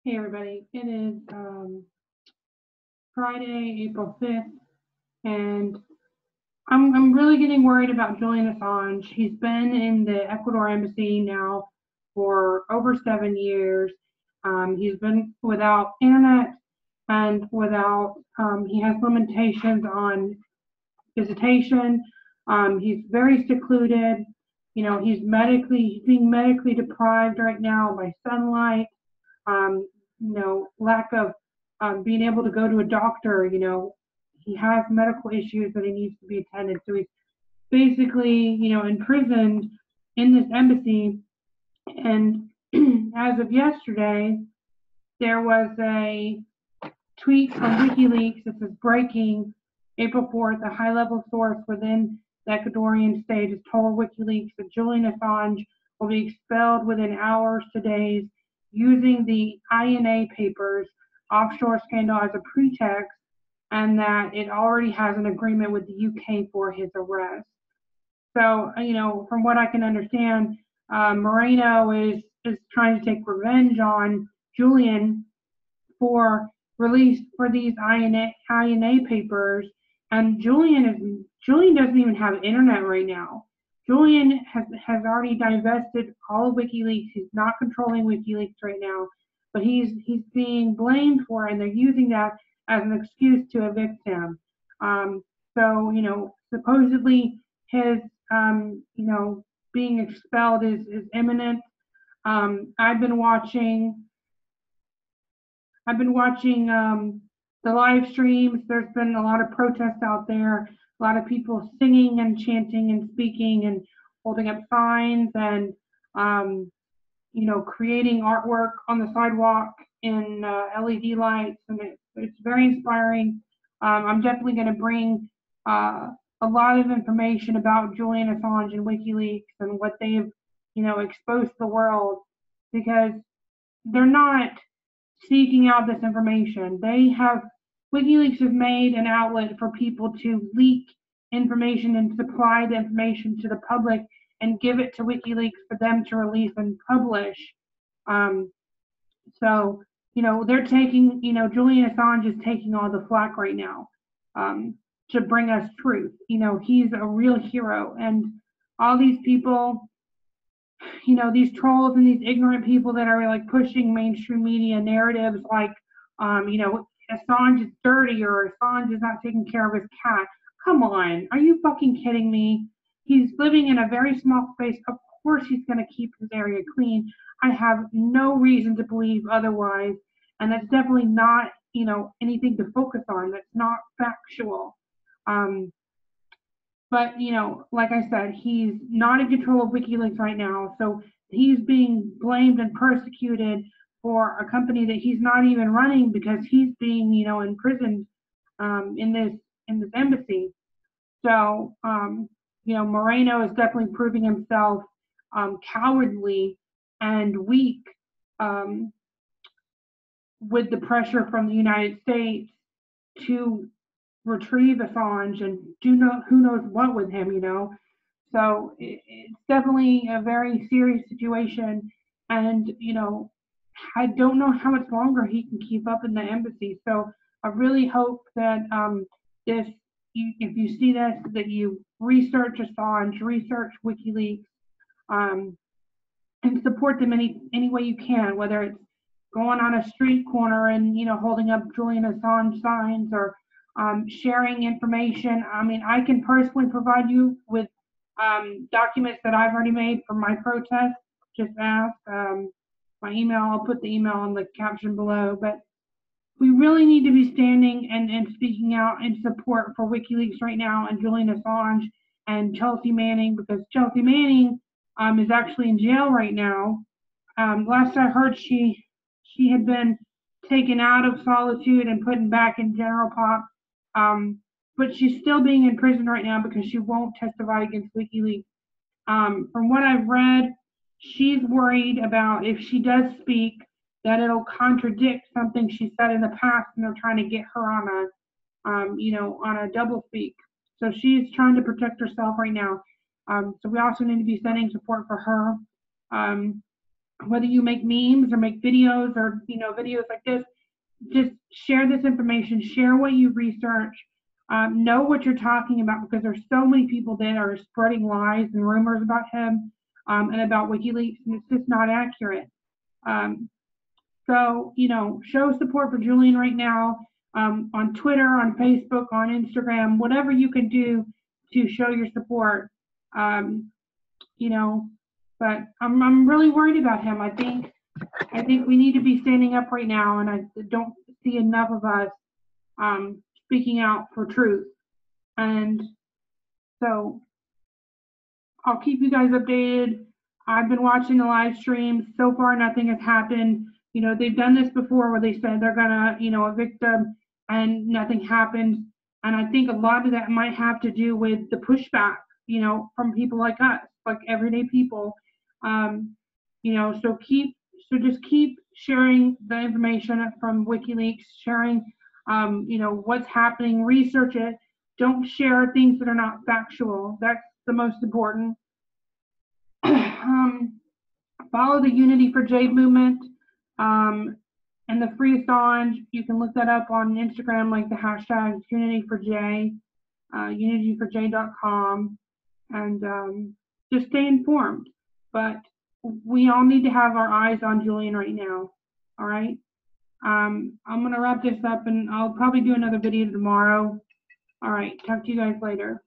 Hey everybody, it is Friday, April 5th, and I'm really getting worried about Julian Assange. He's been in the Ecuador Embassy now for over 7 years. He's been without internet and he has limitations on visitation. He's very secluded. He's being medically deprived right now by sunlight, lack of being able to go to a doctor. He has medical issues that he needs to be attended. So he's basically, imprisoned in this embassy. And as of yesterday, there was a tweet from WikiLeaks that says breaking April 4th, a high-level source within the Ecuadorian state has told WikiLeaks that Julian Assange will be expelled within hours to days using the INA papers offshore scandal as a pretext, and that it already has an agreement with the UK for his arrest. So, from what I can understand, Moreno is trying to take revenge on Julian for release for these INA papers, and Julian doesn't even have internet right now. Julian has already divested all of WikiLeaks. He's not controlling WikiLeaks right now, but he's being blamed for it, and they're using that as an excuse to evict him. So supposedly his being expelled is imminent. I've been watching the live streams. There's been a lot of protests out there, a lot of people singing and chanting and speaking and holding up signs and, creating artwork on the sidewalk in LED lights. And it's very inspiring. I'm definitely going to bring a lot of information about Julian Assange and WikiLeaks and what they've, exposed to the world, because they're not seeking out this information. WikiLeaks has made an outlet for people to leak information and supply the information to the public and give it to WikiLeaks for them to release and publish. So, they're taking, Julian Assange is taking all the flack right now to bring us truth. He's a real hero, and all these people, these trolls and these ignorant people that are like pushing mainstream media narratives like, Assange is dirty or Assange is not taking care of his cat. Come on, are you fucking kidding me? He's living in a very small space. Of course he's going to keep his area clean. I have no reason to believe otherwise. And that's definitely not, anything to focus on. That's not factual. But, like I said, he's not in control of WikiLeaks right now. So he's being blamed and persecuted for a company that he's not even running because he's being, imprisoned in this embassy. So, Moreno is definitely proving himself cowardly and weak with the pressure from the United States to retrieve Assange and who knows what with him, So it's definitely a very serious situation, and I don't know how much longer he can keep up in the embassy. So I really hope that if you see this, that you research Assange, research WikiLeaks, and support them any way you can, whether it's going on a street corner and holding up Julian Assange signs or sharing information. I mean, I can personally provide you with documents that I've already made for my protest. Just ask. My email, I'll put the email in the caption below. But we really need to be standing and speaking out in support for WikiLeaks right now and Julian Assange and Chelsea Manning, because Chelsea Manning is actually in jail right now. Last I heard, she had been taken out of solitude and put back in general pop. But she's still being in prison right now because she won't testify against WikiLeaks. From what I've read, she's worried about if she does speak, that it'll contradict something she said in the past, and they're trying to get her on a double speak. So she's trying to protect herself right now. So we also need to be sending support for her. whether you make memes or make videos or, videos like this, just share this information, share what you research, know what you're talking about, because there's so many people that are spreading lies and rumors about him, and about WikiLeaks, and it's just not accurate. So, show support for Julian right now, on Twitter, on Facebook, on Instagram, whatever you can do to show your support. You know, but I'm really worried about him. I think we need to be standing up right now, and I don't see enough of us speaking out for truth. And so I'll keep you guys updated. I've been watching the live streams. So far, nothing has happened. They've done this before where they said they're gonna, evict them, and nothing happens. And I think a lot of that might have to do with the pushback, from people like us, like everyday people. So just keep sharing the information from WikiLeaks, sharing, what's happening, research it. Don't share things that are not factual. That's the most important. Follow the Unity for Jade movement, and the Free Assange. You can look that up on Instagram, like the hashtag Unity4J, unityforj.com, and just stay informed. But we all need to have our eyes on Julian right now. All right. I'm going to wrap this up, and I'll probably do another video tomorrow. All right. Talk to you guys later.